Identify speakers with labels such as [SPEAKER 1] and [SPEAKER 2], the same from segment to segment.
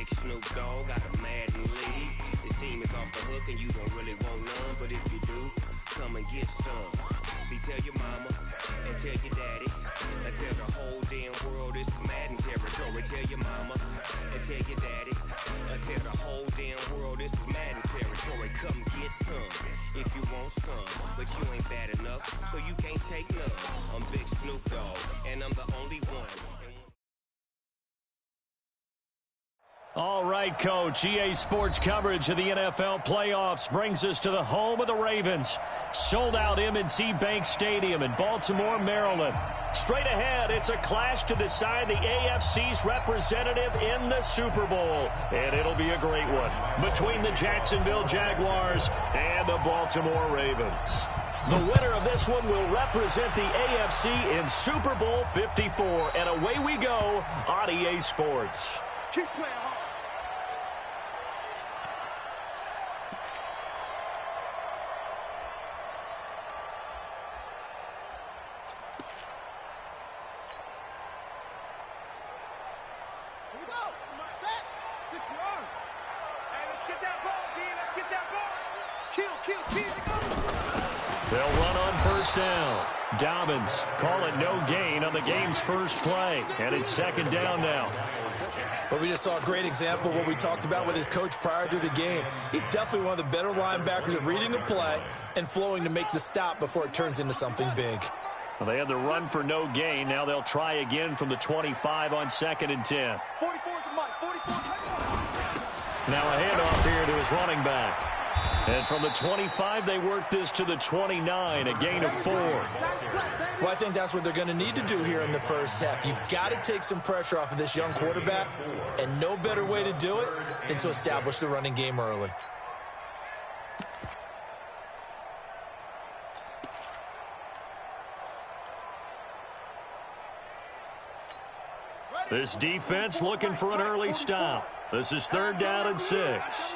[SPEAKER 1] Big Snoop Dogg got a Madden league. His team is off the hook and you don't really want none, but if you do, come and get some. See, tell your mama and tell your daddy and tell the whole damn world this is Madden territory. Tell your mama and tell your daddy and tell the whole damn world this is Madden territory. Come get some if you want some, but you ain't bad enough, so you can't take none. I'm Big Snoop Dogg and I'm the only one.
[SPEAKER 2] All right, Coach. EA Sports coverage of the NFL playoffs brings us to the home of the Ravens. Sold-out M&T Bank Stadium in Baltimore, Maryland. Straight ahead, it's a clash to decide the AFC's representative in the Super Bowl. And it'll be a great one between the Jacksonville Jaguars and the Baltimore Ravens. The winner of this one will represent the AFC in Super Bowl 54. And away we go on EA Sports.
[SPEAKER 3] Keep playing hard.
[SPEAKER 2] They'll run on first down. Dobbins call it no gain on the game's first play. And it's second down now.
[SPEAKER 4] But we just saw a great example of what we talked about with his coach prior to the game. He's definitely one of the better linebackers at reading the play and flowing to make the stop before it turns into something big.
[SPEAKER 2] Well, they had the run for no gain. Now they'll try again from the 25 on 2nd and 10.
[SPEAKER 3] 44 is the mark. 44.
[SPEAKER 2] Now a handoff here to his running back. And from the 25, they work this to the 29, a gain of 4.
[SPEAKER 4] Well, I think that's what they're going to need to do here in the first half. You've got to take some pressure off of this young quarterback, and no better way to do it than to establish the running game early.
[SPEAKER 2] This defense looking for an early stop. This is 3rd down and 6.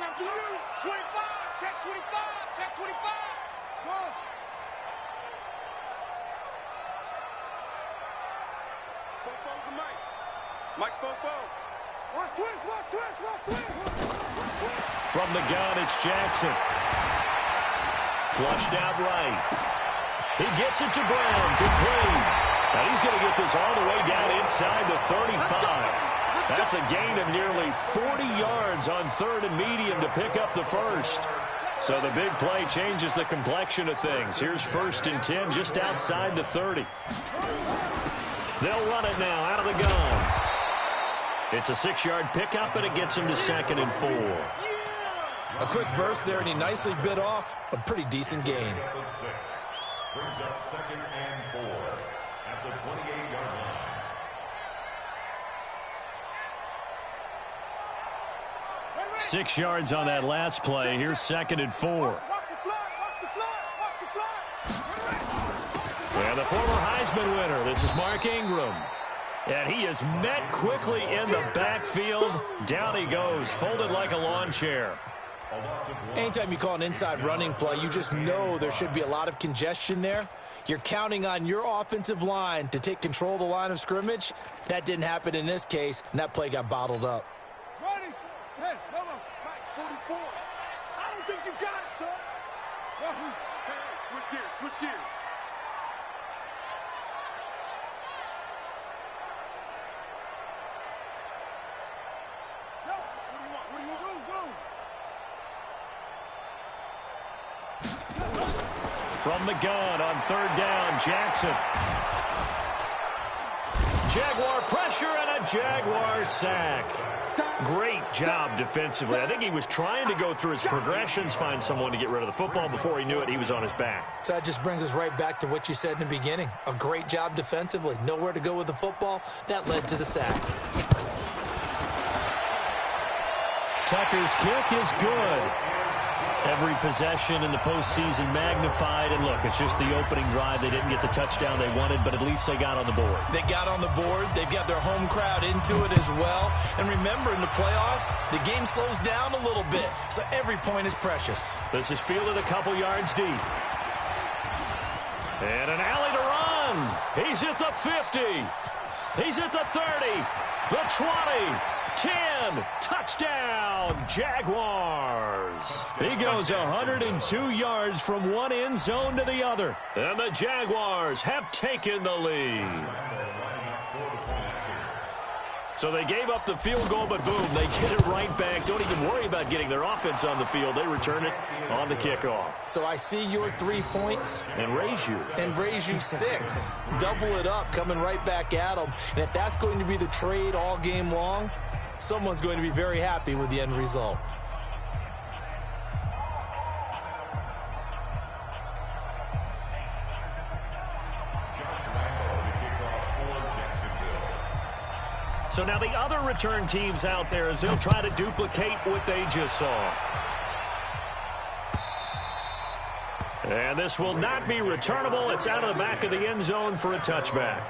[SPEAKER 2] From the gun, it's Jackson. Flushed out right. He gets it to Brown. Complete. Now he's going to get this all the way down inside the 35. That's a gain of nearly 40 yards on 3rd and medium to pick up the first. So the big play changes the complexion of things. Here's 1st and 10 just outside the 30. They'll run it now out of the gun. It's a 6-yard pickup, and it gets him to 2nd and 4.
[SPEAKER 4] A quick burst there, and he nicely bit off a pretty decent gain.
[SPEAKER 5] Brings up 2nd and 4 at the 28-yard line.
[SPEAKER 2] 6 yards on that last play. Here's 2nd and 4. And the former Heisman winner, this is Mark Ingram. And he is met quickly in the backfield. Down he goes, folded like a lawn chair.
[SPEAKER 4] Anytime you call an inside running play, you just know there should be a lot of congestion there. You're counting on your offensive line to take control of the line of scrimmage. That didn't happen in this case, and that play got bottled up.
[SPEAKER 3] Ready? Hey, no, Mike, 44. I don't think you got it, son. Hey, switch gears, switch gears. Yo, what do you want?
[SPEAKER 2] From the gun on 3rd down, Jackson. Jaguar pressure and a Jaguar sack. Great job defensively. I think he was trying to go through his progressions, find someone to get rid of the football. Before he knew it, he was on his back.
[SPEAKER 4] So that just brings us right back to what you said in the beginning. A great job defensively. Nowhere to go with the football. That led to the sack.
[SPEAKER 2] Tucker's kick is good. Every possession in the postseason magnified. And look, it's just the opening drive. They didn't get the touchdown they wanted, but at least they got on the board.
[SPEAKER 4] They got on the board. They've got their home crowd into it as well. And remember, in the playoffs, the game slows down a little bit. So every point is precious.
[SPEAKER 2] This is fielded a couple yards deep. And an alley to run. He's at the 50. He's at the 30. The 20. 10. Touchdown. Touchdown, Jaguars. He goes 102 yards from one end zone to the other. And the Jaguars have taken the lead. So they gave up the field goal, but boom, they get it right back. Don't even worry about getting their offense on the field. They return it on the kickoff.
[SPEAKER 4] So I see your 3 points.
[SPEAKER 2] And raise you.
[SPEAKER 4] And raise you 6. Double it up, coming right back at them. And if that's going to be the trade all game long, someone's going to be very happy with the end result.
[SPEAKER 2] So now the other return teams out there as they'll try to duplicate what they just saw. And this will not be returnable. It's out of the back of the end zone for a touchback.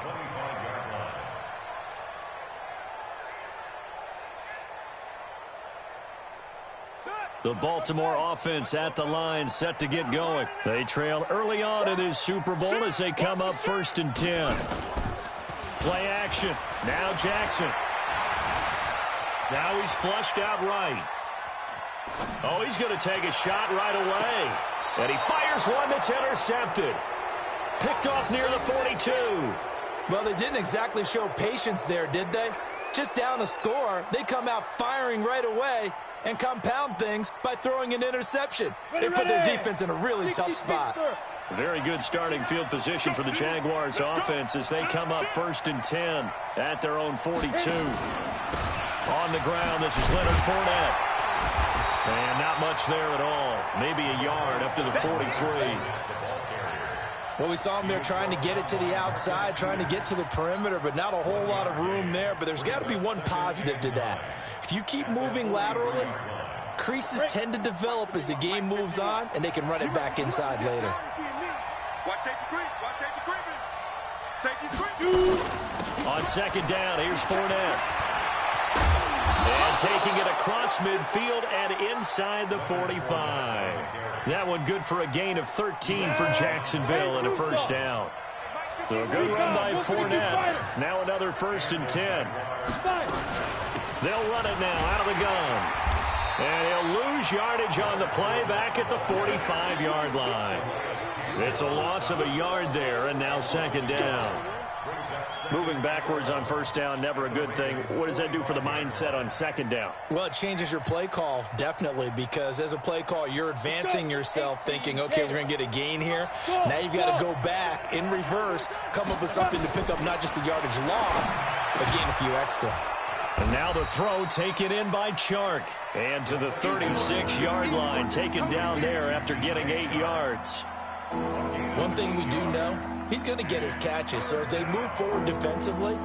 [SPEAKER 2] The Baltimore offense at the line, set to get going. They trail early on in this Super Bowl as they come up 1st and 10. Play action. Now Jackson. Now he's flushed out right. Oh, he's going to take a shot right away. And he fires one that's intercepted. Picked off near the 42.
[SPEAKER 4] Well, they didn't exactly show patience there, did they? Just down a score, they come out firing right away and compound things by throwing an interception. They put their defense in a really tough spot.
[SPEAKER 2] Very good starting field position for the Jaguars offense as they come up 1st and 10 at their own 42. On the ground, this is Leonard Fournette. And not much there at all. Maybe a yard up to the 43.
[SPEAKER 4] Well, we saw him there trying to get it to the outside, trying to get to the perimeter, but not a whole lot of room there. But there's got to be one positive to that. If you keep moving laterally, creases tend to develop as the game moves on, and they can run it back inside later.
[SPEAKER 3] Watch safety creep. Watch safety creeping. Safety creep.
[SPEAKER 2] On 2nd down, here's Fournette. And taking it across midfield and inside the 45. That one good for a gain of 13 for Jacksonville and a 1st down. So a good run by Fournette. Now another 1st and 10. They'll run it now out of the gun. And he'll lose yardage on the play back at the 45-yard line. It's a loss of a yard there, and now 2nd down. Moving backwards on 1st down, never a good thing. What does that do for the mindset on 2nd down?
[SPEAKER 4] Well, it changes your play call, definitely, because as a play call, you're advancing yourself thinking, okay, we're going to get a gain here. Now you've got to go back in reverse, come up with something to pick up not just the yardage lost, but gain a few extra.
[SPEAKER 2] And now the throw taken in by Chark. And to the 36-yard line, taken down there after getting 8 yards.
[SPEAKER 4] One thing we do know, he's going to get his catches. So as they move forward defensively,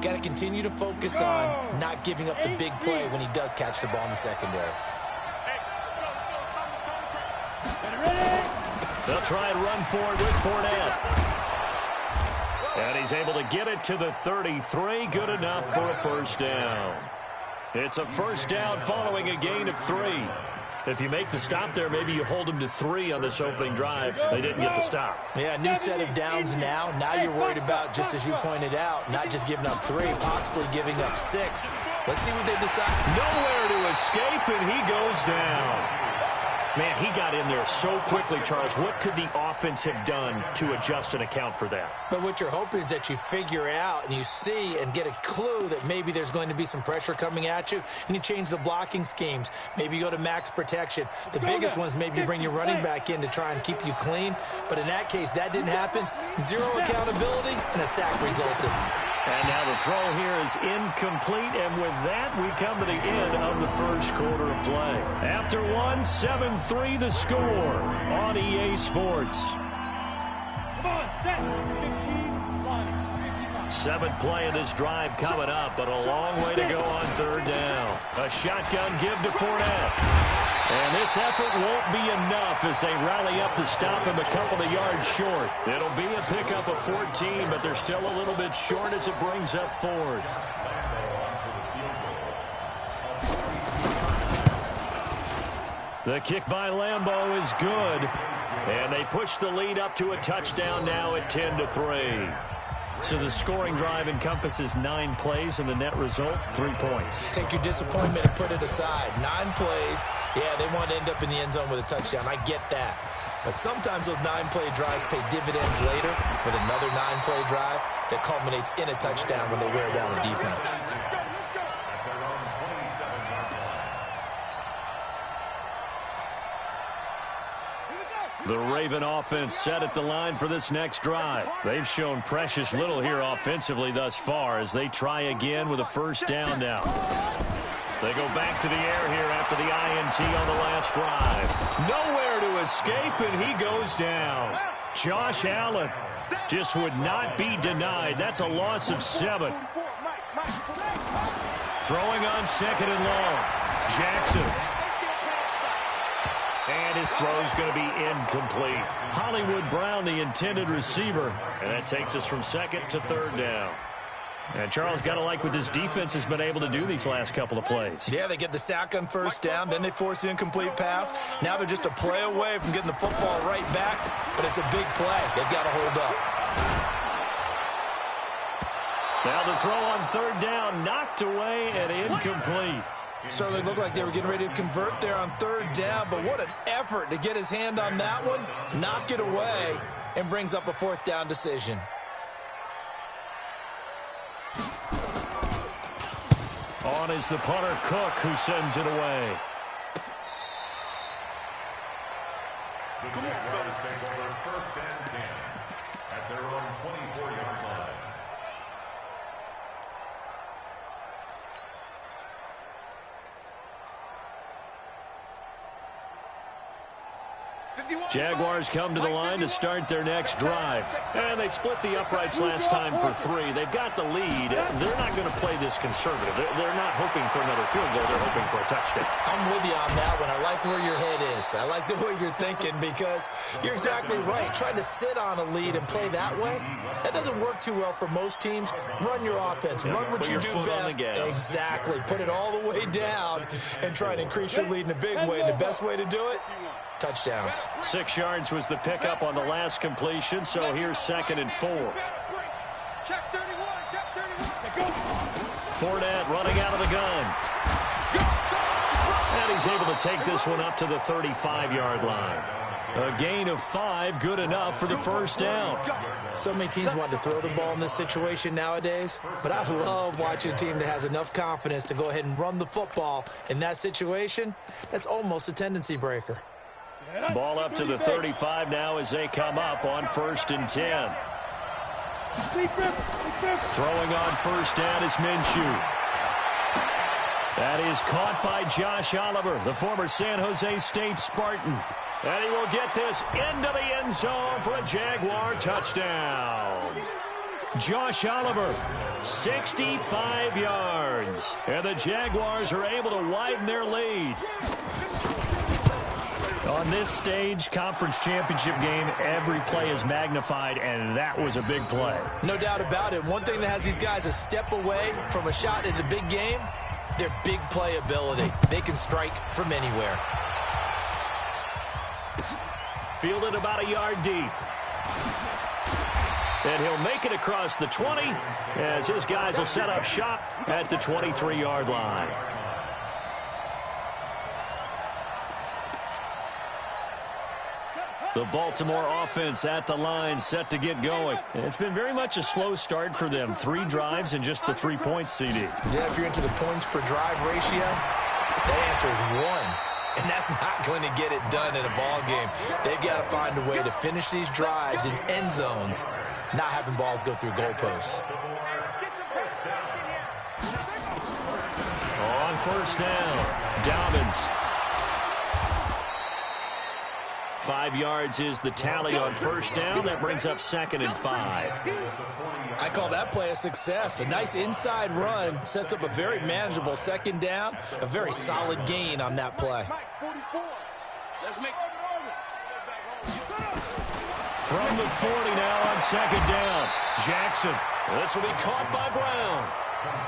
[SPEAKER 4] got to continue to focus on not giving up the big play when he does catch the ball in the secondary.
[SPEAKER 2] They'll try and run forward with Fournette. And he's able to get it to the 33. Good enough for a 1st down. It's a 1st down following a gain of 3. If you make the stop there, maybe you hold them to 3 on this opening drive. They didn't get the stop.
[SPEAKER 4] Yeah, new set of downs now. Now you're worried about, just as you pointed out, not just giving up 3, possibly giving up 6. Let's see what they decide.
[SPEAKER 2] Nowhere to escape, and he goes down. Man, he got in there so quickly, Charles. What could the offense have done to adjust and account for that?
[SPEAKER 4] But what you're hoping is that you figure out and you see and get a clue that maybe there's going to be some pressure coming at you, and you change the blocking schemes. Maybe you go to max protection. The biggest one is maybe you bring your running back in to try and keep you clean. But in that case, that didn't happen. 0 accountability, and a sack resulted.
[SPEAKER 2] And now the throw here is incomplete, and with that, we come to the end of the 1st quarter of play. After 1, 7-3 the score on EA Sports.
[SPEAKER 3] Come on, set. 15,
[SPEAKER 2] 7th play of this drive coming up, but a long way to go on 3rd down. A shotgun give to Fournette. And this effort won't be enough as they rally up to stop him a couple of yards short. It'll be a pickup of 14, but they're still a little bit short as it brings up 4th. The kick by Lambeau is good. And they push the lead up to a touchdown now at 10-3. So the scoring drive encompasses 9 plays, and the net result, 3 points.
[SPEAKER 4] Take your disappointment and put it aside. 9 plays. Yeah, they want to end up in the end zone with a touchdown. I get that. But sometimes those 9-play drives pay dividends later with another 9-play drive that culminates in a touchdown when they wear down a defense.
[SPEAKER 2] The Raven offense set at the line for this next drive. They've shown precious little here offensively thus far as they try again with a first down now. They go back to the air here after the INT on the last drive. Nowhere to escape, and he goes down. Josh Allen just would not be denied. That's a loss of 7. Throwing on 2nd and long. Jackson. And his throw is going to be incomplete. Hollywood Brown, the intended receiver. And that takes us from 2nd to 3rd down. And Charles, got to like what this defense has been able to do these last couple of plays.
[SPEAKER 4] Yeah, they get the sack on first down, then they force the incomplete pass. Now they're just a play away from getting the football right back, but it's a big play. They've got to hold up.
[SPEAKER 2] Now the throw on 3rd down, knocked away and incomplete.
[SPEAKER 4] Certainly looked like they were getting ready to convert there on 3rd down, but what an effort to get his hand on that one, knock it away, and brings up a 4th down decision.
[SPEAKER 2] On is the punter, Cook, who sends it away.
[SPEAKER 5] The Jaguars take over 1st and 10 at their own 24-yard line.
[SPEAKER 2] Jaguars come to the line to start their next drive. And they split the uprights last time for 3. They've got the lead. They're not going to play this conservative. They're not hoping for another field goal. They're hoping for a touchdown.
[SPEAKER 4] I'm with you on that one. I like where your head is. I like the way you're thinking because you're exactly right. Trying to sit on a lead and play that way, that doesn't work too well for most teams. Run your offense. Run what you do best. Exactly. Put it all the way down and try and increase your lead in a big way. And the best way to do it, touchdowns.
[SPEAKER 2] 6 yards was the pickup on the last completion, so here's 2nd and 4. Fournette running out of the gun. And he's able to take this one up to the 35-yard line. A gain of 5, good enough for the first down.
[SPEAKER 4] So many teams want to throw the ball in this situation nowadays, but I love watching a team that has enough confidence to go ahead and run the football in that situation. That's almost a tendency breaker.
[SPEAKER 2] Ball up to the 35 now as they come up on 1st and 10. Throwing on first down is Minshew. That is caught by Josh Oliver, the former San Jose State Spartan. And he will get this into the end zone for a Jaguar touchdown. Josh Oliver, 65 yards. And the Jaguars are able to widen their lead. On this stage, conference championship game, every play is magnified, and that was a big play.
[SPEAKER 4] No doubt about it. One thing that has these guys a step away from a shot at a big game, their big play ability. They can strike from anywhere.
[SPEAKER 2] Fielded about a yard deep. And he'll make it across the 20 as his guys will set up shop at the 23-yard line. The Baltimore offense at the line, set to get going. It's been very much a slow start for them. 3 drives and just the 3 points, CD.
[SPEAKER 4] Yeah, if you're into the points per drive ratio, that answer is 1. And that's not going to get it done in a ball game. They've got to find a way to finish these drives in end zones, not having balls go through goalposts.
[SPEAKER 2] On first down, Dobbins. 5 yards is the tally on first down. That brings up 2nd and 5.
[SPEAKER 4] I call that play a success. A nice inside run sets up a very manageable 2nd down. A very solid gain on that play.
[SPEAKER 2] From the 40 now on 2nd down. Jackson. This will be caught by Brown.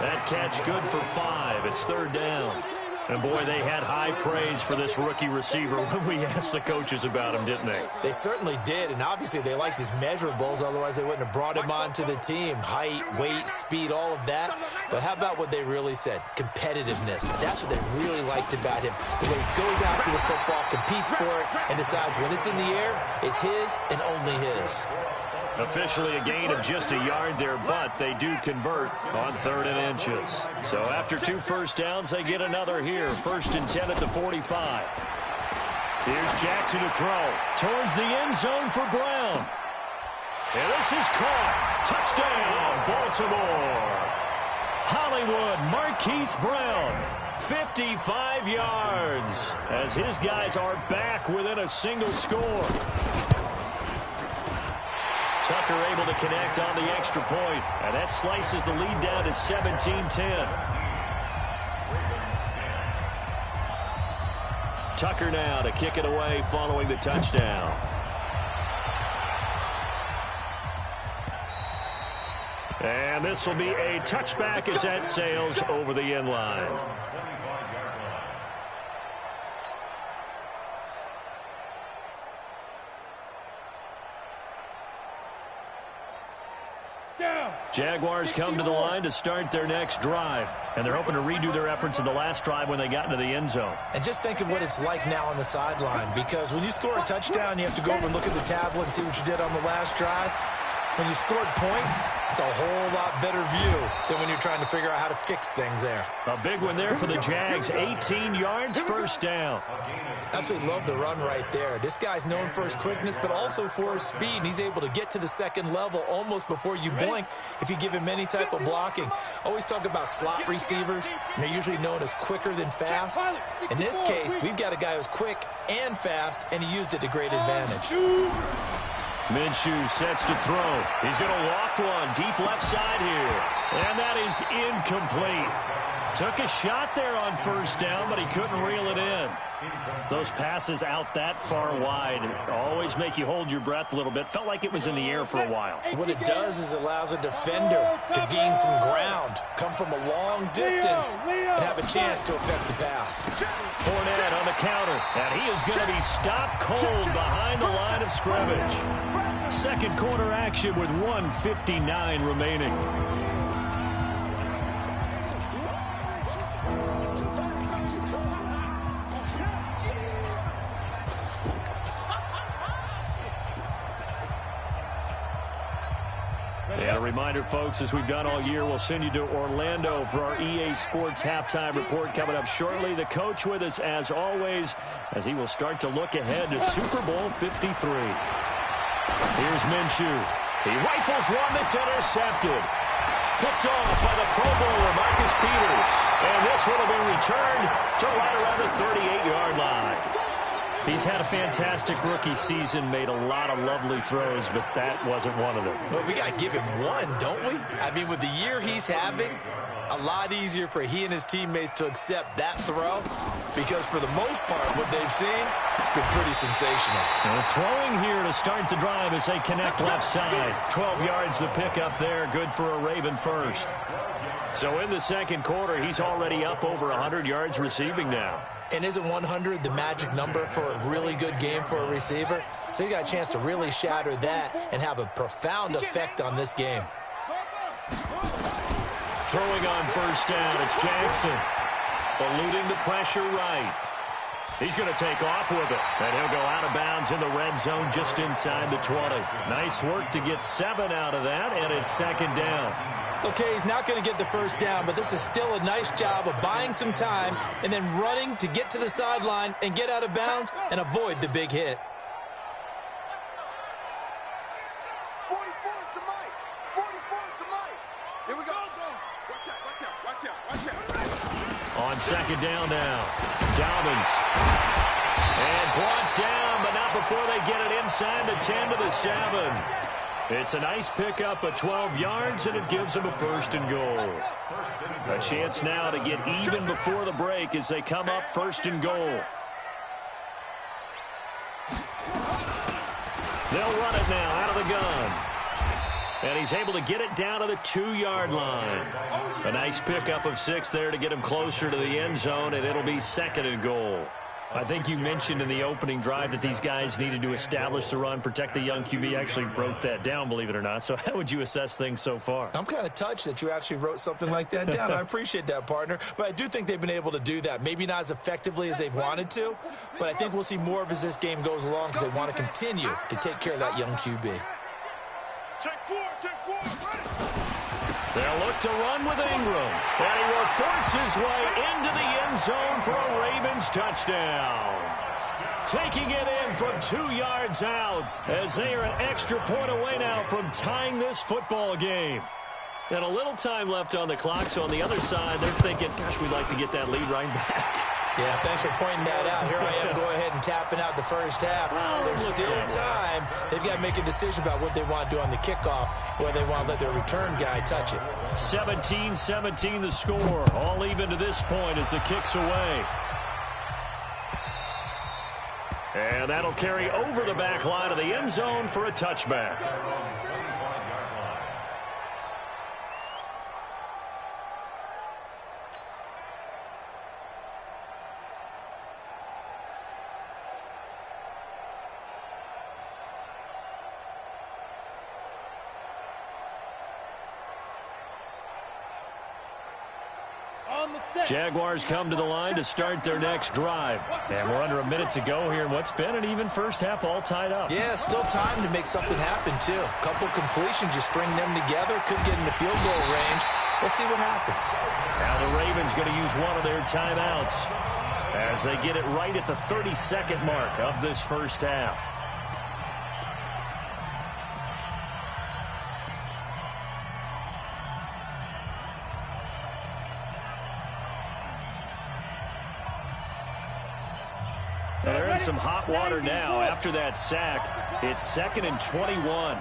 [SPEAKER 2] That catch good for 5. It's 3rd down. And, boy, they had high praise for this rookie receiver when we asked the coaches about him, didn't they?
[SPEAKER 4] They certainly did, and obviously they liked his measurables. Otherwise, they wouldn't have brought him onto the team. Height, weight, speed, all of that. But how about what they really said? Competitiveness. That's what they really liked about him. The way he goes after the football, competes for it, and decides when it's in the air, it's his and only his.
[SPEAKER 2] Officially a gain of just a yard there, but they do convert on 3rd and inches. So after 2 first downs, they get another here. 1st and 10 at the 45. Here's Jackson to throw towards the end zone for Brown. And this is caught. Touchdown, Baltimore. Hollywood Marquise Brown, 55 yards, as his guys are back within a single score. Tucker able to connect on the extra point, and that slices the lead down to 17-10. Tucker now to kick it away following the touchdown. And this will be a touchback as that sails over the end line. Jaguars come to the line to start their next drive, and they're hoping to redo their efforts in the last drive when they got into the end zone.
[SPEAKER 4] And just think of what it's like now on the sideline, because when you score a touchdown, you have to go over and look at the tablet and see what you did on the last drive. When you scored points, it's a whole lot better view than when you're trying to figure out how to fix things there.
[SPEAKER 2] A big one there for the Jags, 18 yards, 1st down.
[SPEAKER 4] Absolutely love the run right there. This guy's known for his quickness, but also for his speed. And he's able to get to the 2nd level almost before you blink if you give him any type of blocking. Always talk about slot receivers. And they're usually known as quicker than fast. In this case, we've got a guy who's quick and fast, and he used it to great advantage.
[SPEAKER 2] Minshew sets to throw. He's going to loft one deep left side here. And that is incomplete. Took a shot there on 1st down, but he couldn't reel it in. Those passes out that far wide always make you hold your breath a little bit. Felt like it was in the air for a while.
[SPEAKER 4] What it does is it allows a defender to gain some ground, come from a long distance, and have a chance to affect the pass.
[SPEAKER 2] Fournette on the counter, and he is going to be stopped cold behind the line of scrimmage. 2nd quarter action with 1:59 remaining. And a reminder, folks, as we've done all year, we'll send you to Orlando for our EA Sports halftime report coming up shortly. The coach with us, as always, as he will start to look ahead to Super Bowl 53. Here's Minshew. He rifles one that's intercepted. Picked off by the Pro Bowler, Marcus Peters. And this one will be returned to right around the 38-yard line. He's had a fantastic rookie season, made a lot of lovely throws, but that wasn't one of them.
[SPEAKER 4] Well, we got to give him one, don't we? I mean, with the year he's having, a lot easier for he and his teammates to accept that throw, because for the most part, what they've seen, it's been pretty sensational.
[SPEAKER 2] And throwing here to start the drive as they connect left side. 12 yards to pick up there, good for a Raven first. So in the 2nd quarter, he's already up over 100 yards receiving now.
[SPEAKER 4] And isn't 100 the magic number for a really good game for a receiver? So he got a chance to really shatter that and have a profound effect on this game.
[SPEAKER 2] Throwing on 1st down, it's Jackson. Eluding the pressure right. He's going to take off with it. And he'll go out of bounds in the red zone just inside the 20. Nice work to get 7 out of that, and it's 2nd down.
[SPEAKER 4] Okay, he's not going to get the 1st down, but this is still a nice job of buying some time and then running to get to the sideline and get out of bounds and avoid the big hit.
[SPEAKER 3] 44 is the mic. 44 is the mic. Here we go. Watch out, watch out, watch out, watch out.
[SPEAKER 2] On 2nd down now, Dobbins. And brought down, but not before they get it inside the 10 to the 7. It's a nice pickup of 12 yards, and it gives them a 1st and goal. A chance now to get even before the break as they come up 1st and goal. They'll run it now out of the gun. And he's able to get it down to the 2-yard line. A nice pickup of 6 there to get him closer to the end zone, and it'll be 2nd and goal. I think you mentioned in the opening drive that these guys needed to establish the run, protect the young QB. Actually wrote that down, believe it or not. So how would you assess things so far?
[SPEAKER 4] I'm kind of touched that you actually wrote something like that down. I appreciate that, partner. But I do think they've been able to do that. Maybe not as effectively as they've wanted to, but I think we'll see more of as this game goes along because they want to continue to take care of that young QB.
[SPEAKER 3] Take 4.
[SPEAKER 2] They'll look to run with Ingram. And he will force his way into the end zone for a Ravens touchdown. Taking it in from 2 yards out as they are an extra point away now from tying this football game. And a little time left on the clock, so on the other side, they're thinking, gosh, we'd like to get that lead right back.
[SPEAKER 4] Yeah, thanks for pointing that out. Here I am going ahead and tapping out the first half.
[SPEAKER 2] Well,
[SPEAKER 4] there's still time. They've got to make a decision about what they want to do on the kickoff, whether they want to let their return guy touch it.
[SPEAKER 2] 17-17 the score. All even to this point as the kick's away. And that'll carry over the back line of the end zone for a touchback. Jaguars come to the line to start their next drive. And we're under a minute to go here in what's been an even first half, all tied up.
[SPEAKER 4] Yeah, still time to make something happen, too. A couple completions, you string them together, could get in the field goal range. Let's see what happens.
[SPEAKER 2] Now the Ravens going to use one of their timeouts as they get it right at the 32nd mark of this first half. They're in some hot water now after that sack. It's 2nd and 21.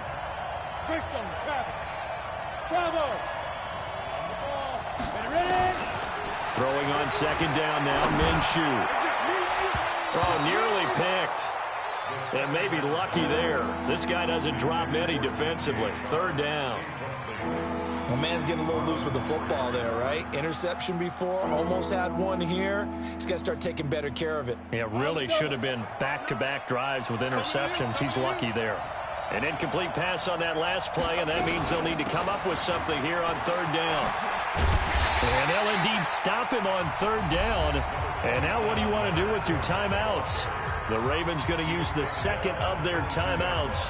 [SPEAKER 2] Throwing on 2nd down now, Minshew. Oh, nearly picked. And maybe lucky there. This guy doesn't drop many defensively. 3rd down.
[SPEAKER 4] Well, man's getting a little loose with the football there, right? Interception before, almost had one here. He's got to start taking better care of it.
[SPEAKER 2] Yeah, really should have been back-to-back drives with interceptions. He's lucky there. An incomplete pass on that last play, and that means they'll need to come up with something here on 3rd down. And they'll indeed stop him on 3rd down. And now what do you want to do with your timeouts? The Ravens going to use the 2nd of their timeouts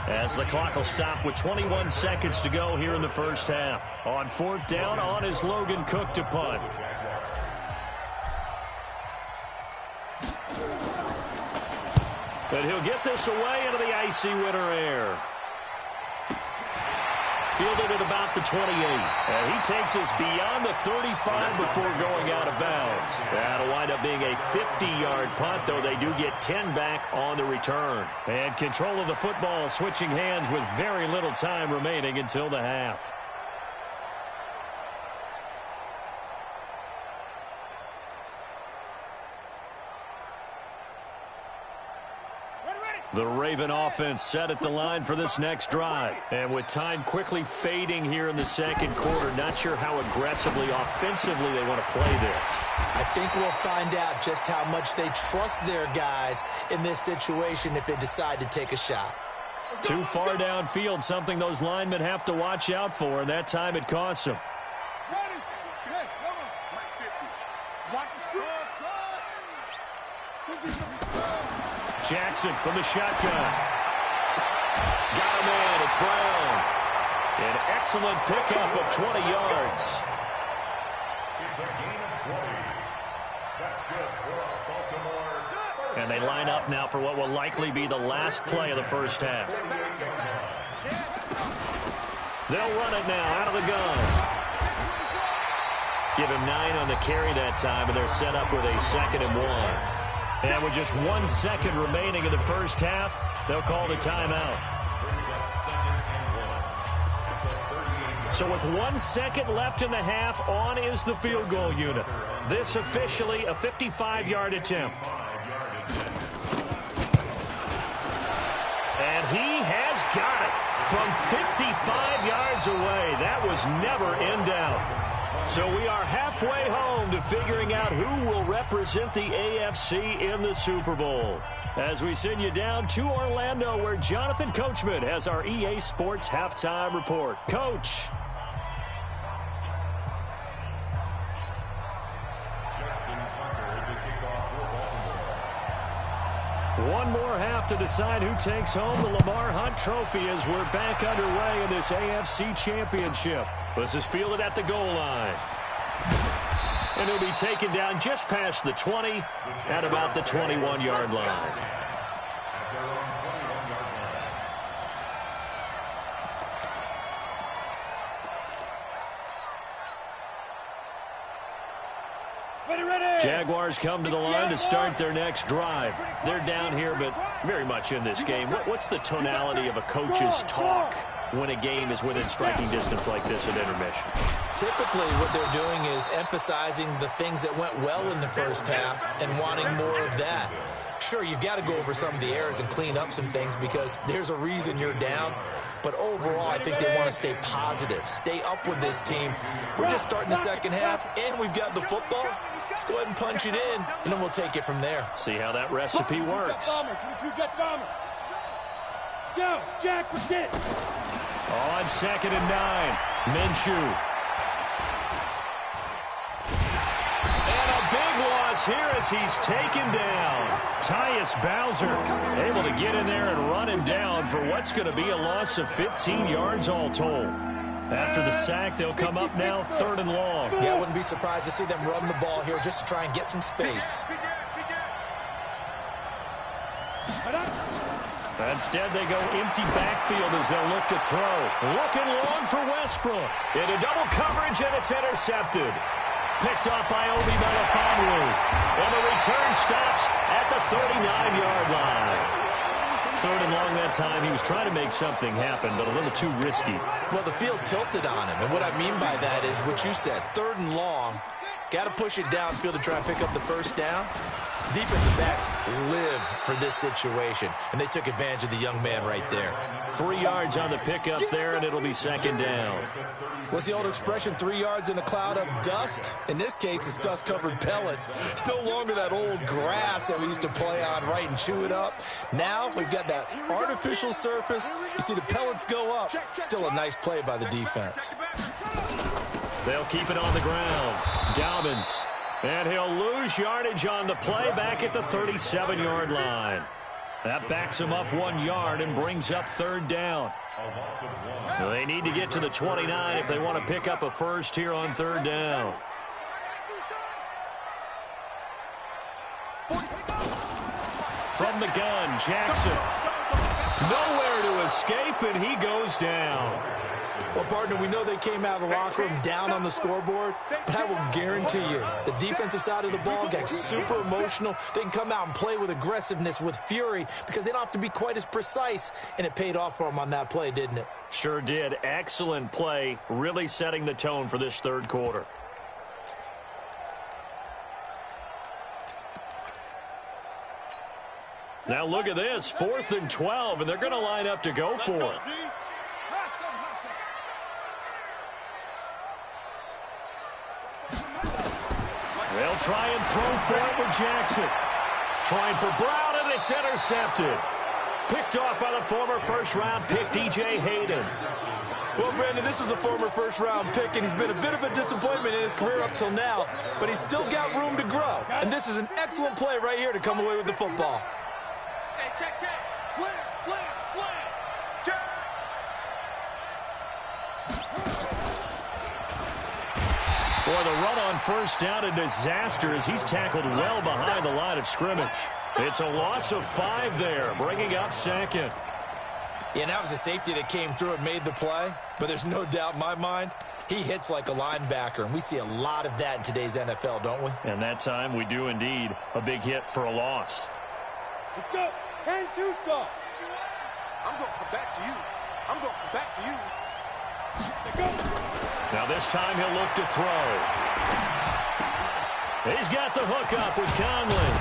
[SPEAKER 2] as the clock will stop with 21 seconds to go here in the first half. On 4th down, on is Logan Cook to punt. But he'll get this away into the icy winter air. Fielded at about the 28. And he takes us beyond the 35 before going out of bounds. That'll wind up being a 50-yard punt, though they do get 10 back on the return. And control of the football switching hands with very little time remaining until the half. The Raven offense set at the line for this next drive. And with time quickly fading here in the 2nd quarter, not sure how aggressively, offensively they want to play this.
[SPEAKER 4] I think we'll find out just how much they trust their guys in this situation if they decide to take a shot.
[SPEAKER 2] Too far downfield, something those linemen have to watch out for, and that time it costs them. Jackson from the shotgun. Got him in. It's Brown. An excellent pickup of 20 yards.
[SPEAKER 5] It's a gain of 20. That's good for Baltimore.
[SPEAKER 2] And they line up now for what will likely be the last play of the first half. They'll run it now out of the gun. Give him 9 on the carry that time, and they're set up with a 2nd and 1. And with just 1 second remaining in the first half, they'll call the timeout. So with 1 second left in the half, on is the field goal unit. This officially a 55-yard attempt. And he has got it from 55 yards away. That was never in doubt. So we are halfway home to figuring out who will represent the AFC in the Super Bowl. As we send you down to Orlando, where Jonathan Coachman has our EA Sports Halftime Report. Coach. One more half to decide who takes home the Lamar Hunt Trophy as we're back underway in this AFC Championship. This is fielded at the goal line. And he'll be taken down just past the 20 at about the 21-yard line. Jaguars come to the line to start their next drive. They're down here, but very much in this game. What's the tonality of a coach's talk when a game is within striking distance like this at intermission?
[SPEAKER 4] Typically, what they're doing is emphasizing the things that went well in the first half and wanting more of that. Sure, you've got to go over some of the errors and clean up some things because there's a reason you're down. But overall, I think they want to stay positive, stay up with this team. We're just starting the second half, and we've got the football. Let's go ahead and punch it in, and then we'll take it from there.
[SPEAKER 2] See how that recipe works.
[SPEAKER 6] Go, Jack, forget.
[SPEAKER 2] On 2nd and 9, Minshew. And a big loss here as he's taken down. Tyus Bowser able to get in there and run him down for what's going to be a loss of 15 yards all told. After the sack, they'll come up now 3rd and long.
[SPEAKER 4] Yeah, I wouldn't be surprised to see them run the ball here just to try and get some space.
[SPEAKER 2] Instead, they go empty backfield as they'll look to throw. Looking long for Westbrook. Into double coverage, and it's intercepted. Picked off by Obi Melifonwu. And the return stops at the 39-yard line. 3rd and long that time. He was trying to make something happen, but a little too risky.
[SPEAKER 4] Well, the field tilted on him, and what I mean by that is what you said. 3rd and long. Got to push it downfield to try and pick up the first down. Defensive backs live for this situation, and they took advantage of the young man right there.
[SPEAKER 2] 3 yards on the pickup there, and it'll be 2nd down.
[SPEAKER 4] What's the old expression, 3 yards in a cloud of dust? In this case, it's dust-covered pellets. It's no longer that old grass that we used to play on, right, and chew it up. Now we've got that artificial surface. You see the pellets go up. Still a nice play by the defense.
[SPEAKER 2] They'll keep it on the ground. Dobbins. And he'll lose yardage on the play back at the 37-yard line. That backs him up 1 yard and brings up 3rd down. They need to get to the 29 if they want to pick up a first here on 3rd down. From the gun, Jackson. Nowhere to escape, and he goes down.
[SPEAKER 4] Well, partner, we know they came out of the locker room down on the scoreboard, but I will guarantee you the defensive side of the ball got super emotional. They can come out and play with aggressiveness, with fury, because they don't have to be quite as precise, and it paid off for them on that play, didn't it?
[SPEAKER 2] Sure did. Excellent play, really setting the tone for this 3rd quarter. Now look at this, 4th and 12, and they're going to line up to go for it. They'll try and throw for it with Jackson. Trying for Brown, and it's intercepted. Picked off by the former first-round pick, DJ Hayden.
[SPEAKER 4] Well, Brandon, this is a former first-round pick, and he's been a bit of a disappointment in his career up till now, but he's still got room to grow. And this is an excellent play right here to come away with the football.
[SPEAKER 3] Hey, check. Slam. Check.
[SPEAKER 2] Boy, the run on first down, a disaster as he's tackled well behind the line of scrimmage. It's a loss of 5 there, bringing up 2nd.
[SPEAKER 4] Yeah, that was a safety that came through and made the play, but there's no doubt in my mind he hits like a linebacker, and we see a lot of that in today's NFL, don't we?
[SPEAKER 2] And that time we do indeed a big hit for a loss.
[SPEAKER 6] Let's go. 10-2, son.
[SPEAKER 3] I'm going to come back to you.
[SPEAKER 6] Let's go.
[SPEAKER 2] Now this time he'll look to throw. He's got the hook up with Conley.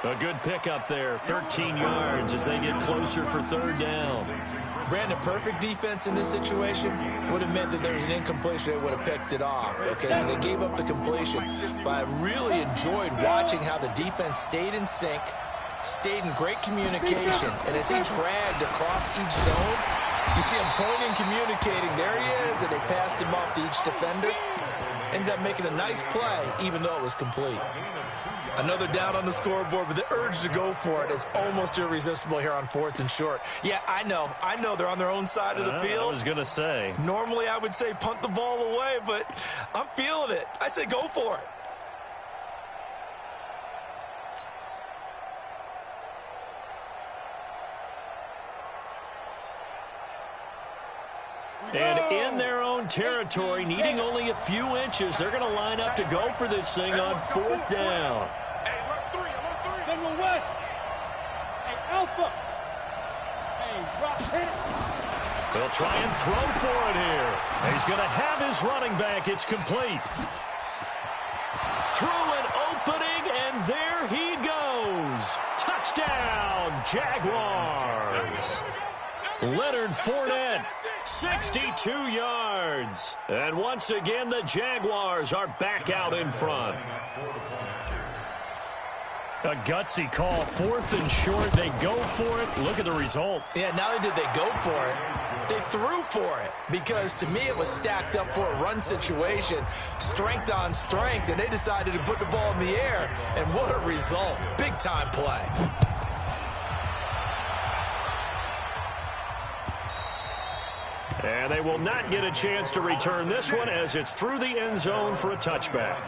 [SPEAKER 2] A good pickup there, 13 yards as they get closer for third down.
[SPEAKER 4] Brandon, perfect defense in this situation would have meant that there was an incompletion. They would have picked it off. Okay, so they gave up the completion. But I really enjoyed watching how the defense stayed in sync, stayed in great communication. And as he dragged across each zone, you see him pointing, communicating. There he is, and they passed him off to each defender. Ended up making a nice play, even though it was complete. Another down on the scoreboard, but the urge to go for it is almost irresistible here on 4th and short. Yeah, I know they're on their own side of the field.
[SPEAKER 2] I was going to say.
[SPEAKER 4] Normally I would say punt the ball away, but I'm feeling it. I say go for it.
[SPEAKER 2] And in their own territory, needing only a few inches, they're going to line up to go for this thing on 4th down.
[SPEAKER 6] General West. Hey, Alpha. Hey, Rock hit.
[SPEAKER 2] They'll try and throw for it here. He's going to have his running back. It's complete. Through an opening, and there he goes. Touchdown, Jaguars. Leonard Fournette, 62 yards. And once again, the Jaguars are back out in front. A gutsy call, 4th and short. They go for it. Look at the result.
[SPEAKER 4] Yeah, not only did they go for it, they threw for it. Because to me, it was stacked up for a run situation, strength on strength, and they decided to put the ball in the air. And what a result. Big-time play.
[SPEAKER 2] And they will not get a chance to return this one as it's through the end zone for a touchback.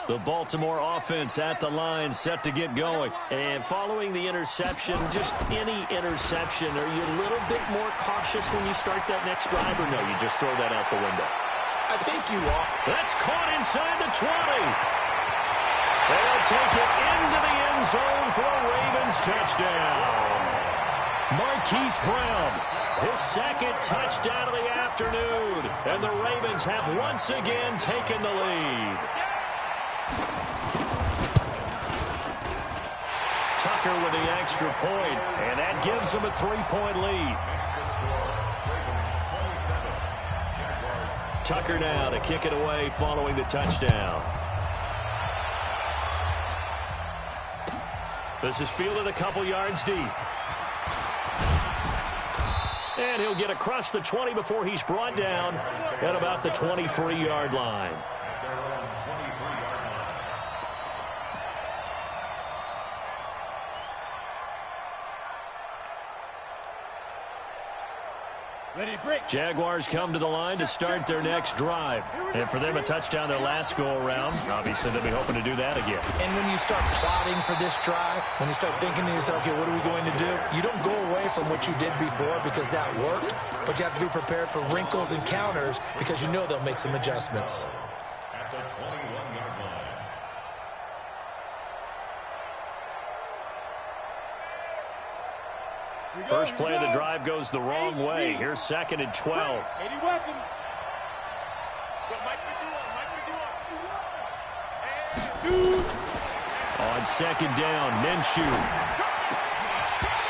[SPEAKER 2] The Baltimore offense at the line, set to get going. And following the interception, just any interception, are you a little bit more cautious when you start that next drive, or no, you just throw that out the window?
[SPEAKER 4] I think you are.
[SPEAKER 2] That's caught inside the 20. They'll take it into the end zone for a Ravens touchdown. Marquise Brown, his second touchdown of the afternoon. And the Ravens have once again taken the lead. Tucker with the extra point, and that gives them a 3-point lead. Tucker now to kick it away following the touchdown. This is fielded a couple yards deep. And he'll get across the 20 before he's brought down at about the 23-yard line. Jaguars come to the line to start their next drive. And for them, a touchdown their last go-around. Obviously, they'll be hoping to do that again.
[SPEAKER 4] And when you start plotting for this drive, when you start thinking to yourself, okay, what are we going to do? You don't go away from what you did before because that worked, but you have to be prepared for wrinkles and counters because you know they'll make some adjustments.
[SPEAKER 5] At the 21-yard line.
[SPEAKER 2] First play of the drive goes the wrong way. Here's 2nd and 12.
[SPEAKER 6] 80 weapons.
[SPEAKER 2] On 2nd down, Minshew.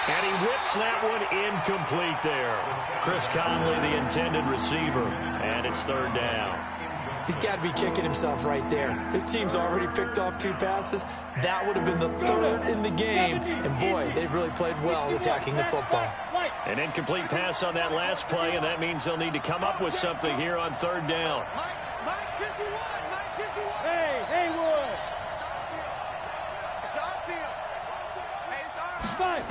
[SPEAKER 2] And he whips that one incomplete there. Chris Conley, the intended receiver. And it's 3rd down.
[SPEAKER 4] He's got to be kicking himself right there. His team's already picked off 2 passes. That would have been the 3rd in the game. And, boy, they've really played well attacking the football.
[SPEAKER 2] An incomplete pass on that last play, and that means they'll need to come up with something here on 3rd down.
[SPEAKER 3] Mike 51.
[SPEAKER 6] Hey, Haywood.
[SPEAKER 3] It's our field. Hey, it's our field.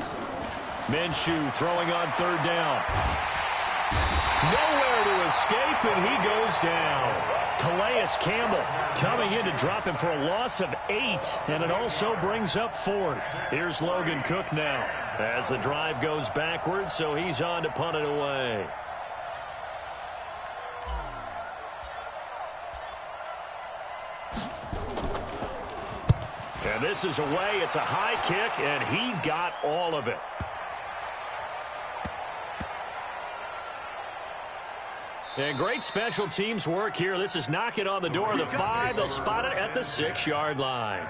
[SPEAKER 2] Minshew throwing on 3rd down. Nowhere to escape, and he goes down. Calais Campbell coming in to drop him for a loss of 8, and it also brings up 4th. Here's Logan Cook now as the drive goes backwards, so he's on to punt it away. And this is away. It's a high kick, and he got all of it. And great special teams work here. This is knocking on the door of the 5. They'll spot it at the 6-yard line.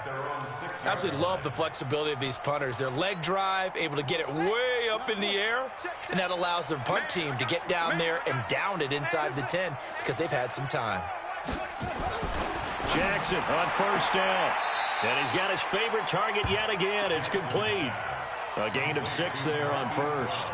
[SPEAKER 4] Absolutely love the flexibility of these punters. Their leg drive, able to get it way up in the air, and that allows their punt team to get down there and down it inside the 10 because they've had some time.
[SPEAKER 2] Jackson on first down. And he's got his favorite target yet again. It's complete. A gain of 6 there on first.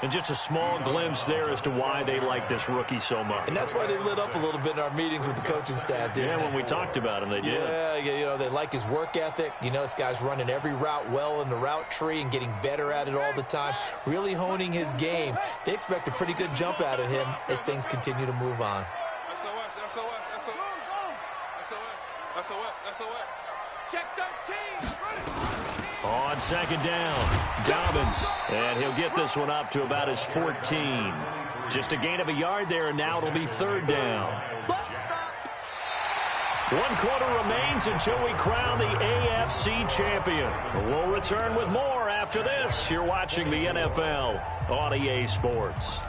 [SPEAKER 2] And just a small glimpse there as to why they like this rookie so much.
[SPEAKER 4] And that's why they lit up a little bit in our meetings with the coaching staff, didn't they?
[SPEAKER 2] When we talked about him, they did.
[SPEAKER 4] Yeah, you know, they like his work ethic. You know, this guy's running every route well in the route tree and getting better at it all the time, really honing his game. They expect a pretty good jump out of him as things continue to move on.
[SPEAKER 6] Check 13.
[SPEAKER 2] On second down, Dobbins, and he'll get this one up to about his 14. Just a gain of a yard there, and now it'll be third down. 1 quarter remains until we crown the AFC champion. We'll return with more after this. You're watching the NFL on EA Sports.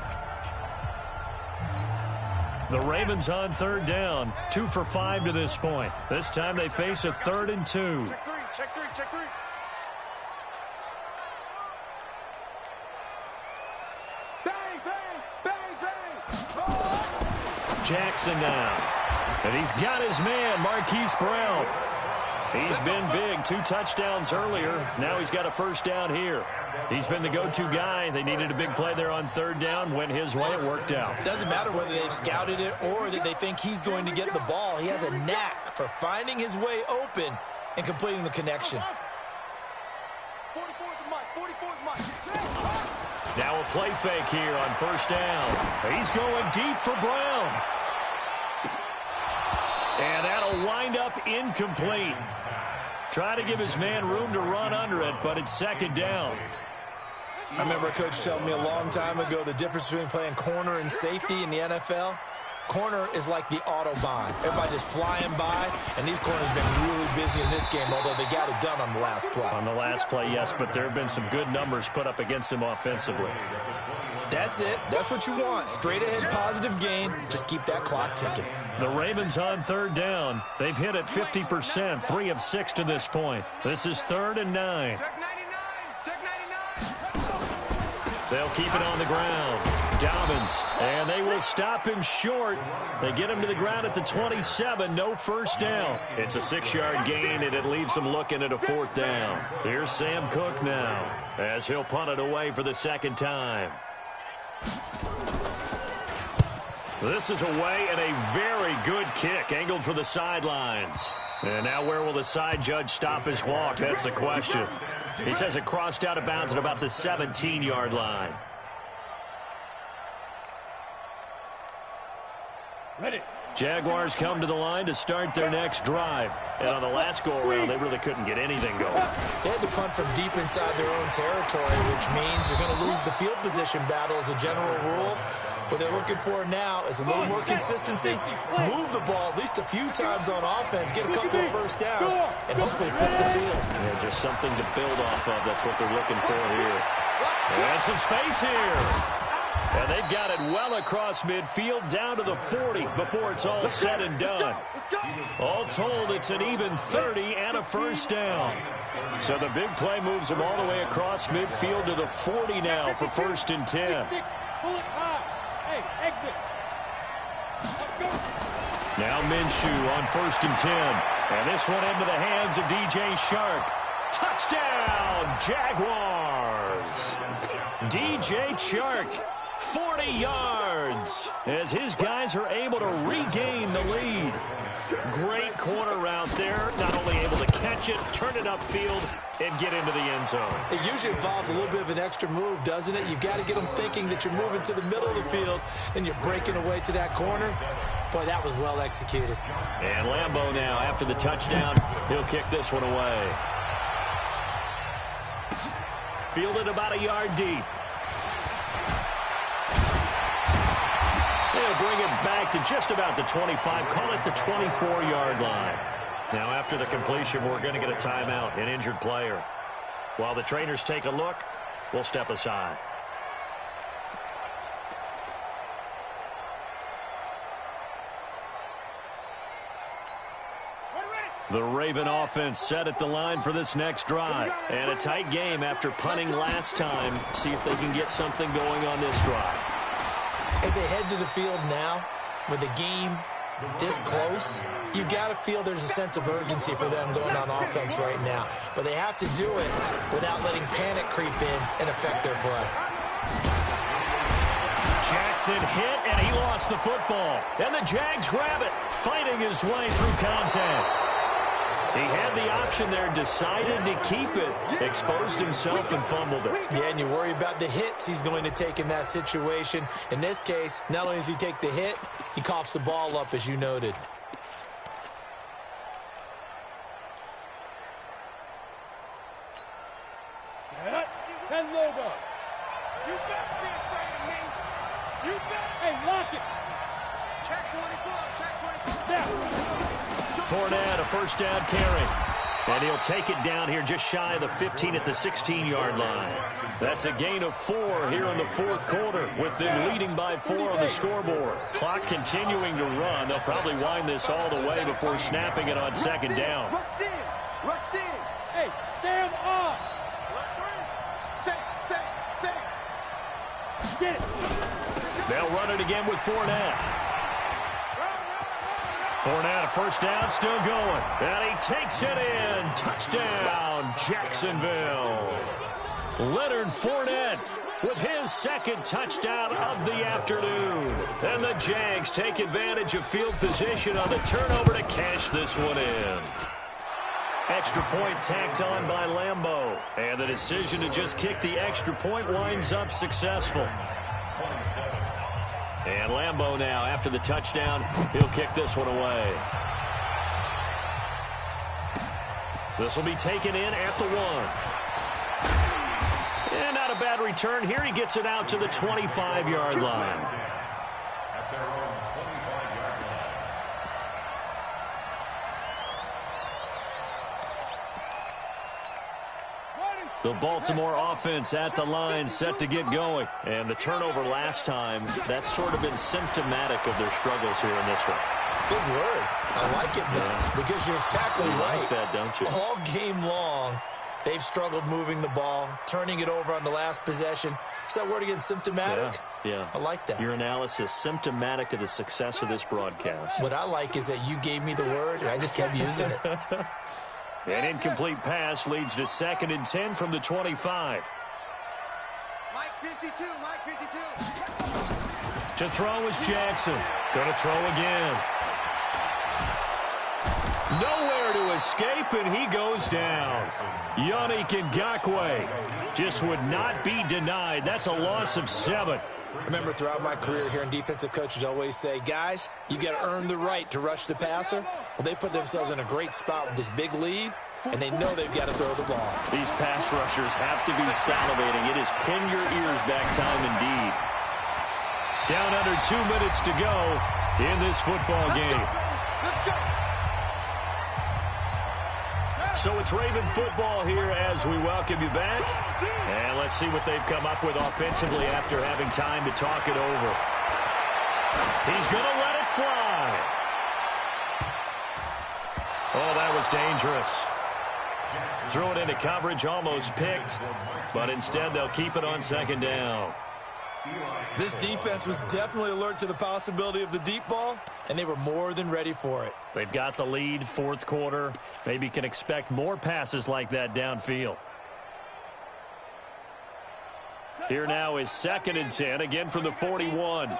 [SPEAKER 2] The Ravens on third down, 2 for 5 to this point. This time they face a 3rd and 2.
[SPEAKER 3] Check three.
[SPEAKER 2] Jackson now. And he's got his man, Marquise Brown. He's been big. 2 touchdowns earlier. Now he's got a first down here. He's been the go-to guy. They needed a big play there on third down. Went his way. It worked out.
[SPEAKER 4] Doesn't matter whether they've scouted it or that they think he's going to get the ball. He has a knack for finding his way open and completing the connection.
[SPEAKER 3] 44 is Mike.
[SPEAKER 2] Now a play fake here on first down. He's going deep for Brown. And that'll wind up incomplete. Trying to give his man room to run under it, but it's second down.
[SPEAKER 4] I remember a coach telling me a long time ago the difference between playing corner and safety in the NFL. Corner is like the Autobahn. Everybody just flying by, and these corners have been really busy in this game, although they got it done on the last play.
[SPEAKER 2] On the last play, yes, but there have been some good numbers put up against him offensively.
[SPEAKER 4] That's it. That's what you want. Straight ahead positive gain. Just keep that clock ticking.
[SPEAKER 2] The Ravens on third down. They've hit it 50%, 3 of 6 to this point. This is 3rd and 9.
[SPEAKER 3] Check 99.
[SPEAKER 2] They'll keep it on the ground. Dobbins, and they will stop him short. They get him to the ground at the 27, no first down. It's a 6-yard gain, and it leaves him looking at a 4th down. Here's Sam Cook now, as he'll punt it away for the second time. This is away and a very good kick, angled for the sidelines. And now where will the side judge stop his walk? That's the question. He says it crossed out of bounds at about the 17-yard line.
[SPEAKER 6] Ready.
[SPEAKER 2] Jaguars come to the line to start their next drive. And on the last go-around, they really couldn't get anything going.
[SPEAKER 4] They had to punt from deep inside their own territory, which means you're going to lose the field position battle as a general rule. What they're looking for now is a little more consistency, move the ball at least a few times on offense, get a couple of first downs, and hopefully flip the field.
[SPEAKER 2] Yeah, just something to build off of. That's what they're looking for here. And some space here. And they've got it well across midfield down to the 40 before it's all said and done. All told, it's an even 30 and a first down. So the big play moves them all the way across midfield to the 40 now for 1st and 10.
[SPEAKER 6] Pull it high. Hey, exit.
[SPEAKER 2] Now Minshew on 1st and 10. And this one into the hands of DJ Shark. Touchdown, Jaguars. DJ Shark. 40 yards as his guys are able to regain the lead. Great corner route there. Not only able to catch it, turn it upfield, and get into the end zone.
[SPEAKER 4] It usually involves a little bit of an extra move, doesn't it? You've got to get them thinking that you're moving to the middle of the field and you're breaking away to that corner. Boy, that was well executed.
[SPEAKER 2] And Lambeau now, after the touchdown, he'll kick this one away. Fielded about a yard deep. They'll bring it back to just about the 25. Call it the 24-yard line. Now, after the completion, we're going to get a timeout, an injured player. While the trainers take a look, we'll step aside. The Raven offense set at the line for this next drive. And a tight game after punting last time. See if they can get something going on this drive.
[SPEAKER 4] As they head to the field now, with the game this close, you've got to feel there's a sense of urgency for them going on offense right now. But they have to do it without letting panic creep in and affect their play.
[SPEAKER 2] Jackson hit, and he lost the football. And the Jags grab it, fighting his way through contact. He had the option there, decided to keep it, exposed himself and fumbled it.
[SPEAKER 4] Yeah, and you worry about the hits he's going to take in that situation. In this case, not only does he take the hit, he coughs the ball up, as you noted.
[SPEAKER 6] Set. 10 logo. You better be afraid of me. You better. Hey, lock it.
[SPEAKER 3] Check 24. Check 24.
[SPEAKER 6] Now.
[SPEAKER 2] Fournette, a first down carry. And he'll take it down here just shy of the 15 at the 16-yard line. That's a gain of 4 here in the fourth quarter, with them leading by 4 on the scoreboard. Clock continuing to run. They'll probably wind this all the way before snapping it on second down.
[SPEAKER 3] Rush in. Rush in.
[SPEAKER 6] Hey, Sam on.
[SPEAKER 3] Say.
[SPEAKER 6] Get it.
[SPEAKER 2] They'll run it again with Fournette. Fournette, a first down, still going. And he takes it in. Touchdown, Jacksonville. Leonard Fournette with his second touchdown of the afternoon. And the Jags take advantage of field position on the turnover to cash this one in. Extra point tacked on by Lambeau. And the decision to just kick the extra point winds up successful. And Lambeau now, after the touchdown, he'll kick this one away. This will be taken in at the 1. And not a bad return here. He gets it out to the 25-yard line.
[SPEAKER 5] At their own 25-yard line.
[SPEAKER 2] The Baltimore offense at the line, set to get going. And the turnover last time, that's sort of been symptomatic of their struggles here in this one.
[SPEAKER 4] Big word. I like it, though, because you're exactly right.
[SPEAKER 2] Like that, don't you?
[SPEAKER 4] All game long, they've struggled moving the ball, turning it over on the last possession. Is that word again, symptomatic?
[SPEAKER 2] Yeah.
[SPEAKER 4] I like that.
[SPEAKER 2] Your analysis, symptomatic of the success of this broadcast.
[SPEAKER 4] What I like is that you gave me the word, and I just kept using it.
[SPEAKER 2] An incomplete pass leads to 2nd and 10 from the 25.
[SPEAKER 3] Mike 52.
[SPEAKER 2] To throw is Jackson. Going to throw again. Nowhere to escape, and he goes down. Yannick Ngakoue just would not be denied. That's a loss of 7.
[SPEAKER 4] I remember throughout my career hearing defensive coaches always say, guys, you got to earn the right to rush the passer. Well, they put themselves in a great spot with this big lead, and they know they've got to throw the ball.
[SPEAKER 2] These pass rushers have to be salivating. It is pin your ears back time indeed. Down under 2 minutes to go in this football game. So it's Raven football here as we welcome you back. And let's see what they've come up with offensively after having time to talk it over. He's going to let it fly. Oh, that was dangerous. Threw it into coverage, almost picked. But instead, they'll keep it on 2nd down.
[SPEAKER 4] This defense was definitely alert to the possibility of the deep ball, and they were more than ready for it.
[SPEAKER 2] They've got the lead, 4th quarter. Maybe can expect more passes like that downfield. Here now is 2nd and 10, again from the 41.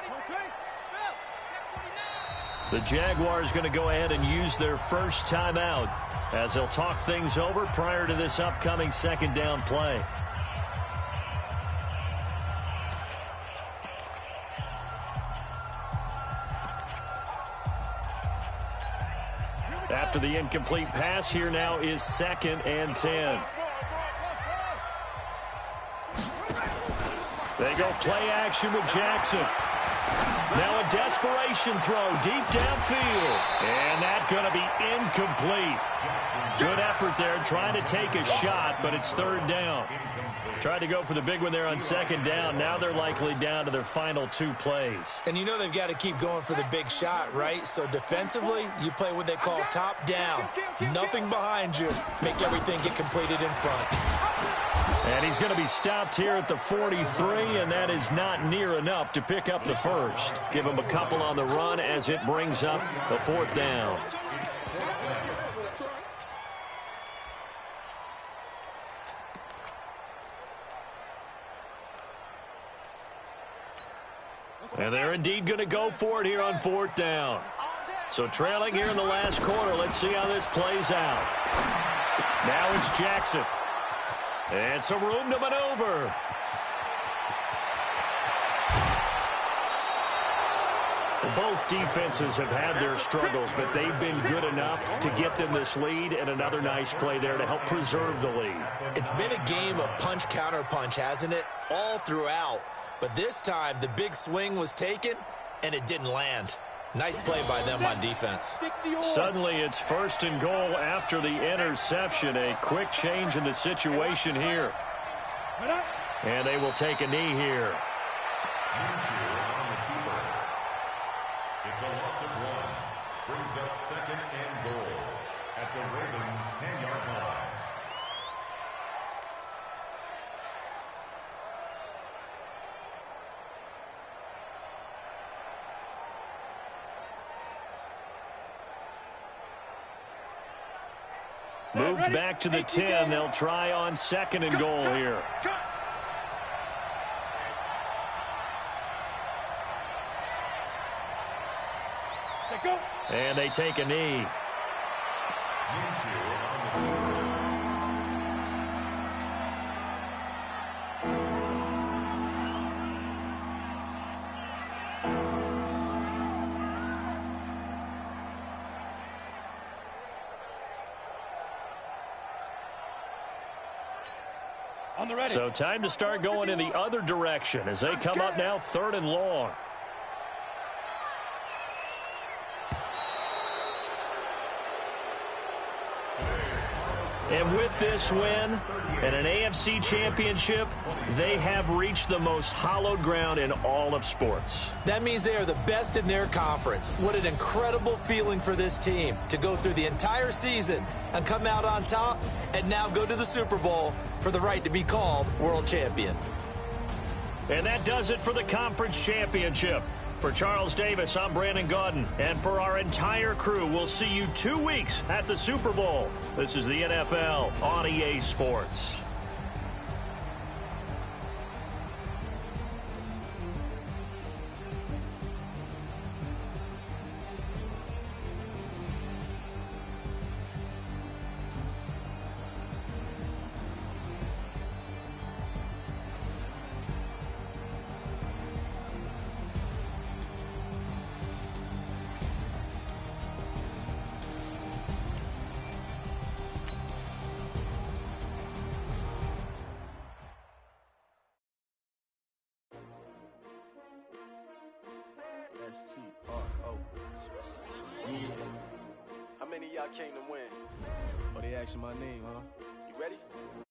[SPEAKER 2] The Jaguars going to go ahead and use their first timeout as they'll talk things over prior to this upcoming 2nd down play. After the incomplete pass, here now is 2nd and 10. They go play action with Jackson. Now a desperation throw deep downfield. And that's going to be incomplete. Good effort there trying to take a shot, but it's third down. Tried to go for the big one there on second down. Now they're likely down to their final 2 plays.
[SPEAKER 4] And you know they've got to keep going for the big shot, right? So defensively, you play what they call top down. Nothing behind you. Make everything get completed in front.
[SPEAKER 2] And he's going to be stopped here at the 43, and that is not near enough to pick up the first. Give him a couple on the run as it brings up the 4th down. And they're indeed going to go for it here on 4th down. So trailing here in the last quarter. Let's see how this plays out. Now it's Jackson. And some room to maneuver. Both defenses have had their struggles, but they've been good enough to get them this lead, and another nice play there to help preserve the lead.
[SPEAKER 4] It's been a game of punch-counter-punch, hasn't it? All throughout. But this time, the big swing was taken, and it didn't land. Nice play by them on defense.
[SPEAKER 2] Suddenly, it's 1st and goal after the interception. A quick change in the situation here. And they will take a knee here.
[SPEAKER 5] It's a loss of 1. Brings up 2nd and goal at the Ravens' 10-yard line.
[SPEAKER 2] Moved back to the 10. They'll try on 2nd and goal here. And they take a knee. So time to start going in the other direction as they come up now 3rd and long. And with this win and an AFC championship, they have reached the most hallowed ground in all of sports.
[SPEAKER 4] That means they are the best in their conference. What an incredible feeling for this team to go through the entire season and come out on top and now go to the Super Bowl for the right to be called world champion.
[SPEAKER 2] And that does it for the conference championship. For Charles Davis, I'm Brandon Gaudin. And for our entire crew, we'll see you 2 weeks at the Super Bowl. This is the NFL on EA Sports.
[SPEAKER 3] S-T-R-O. Yeah. How many of y'all came to win?
[SPEAKER 7] Oh, they asking my name, huh?
[SPEAKER 3] You ready?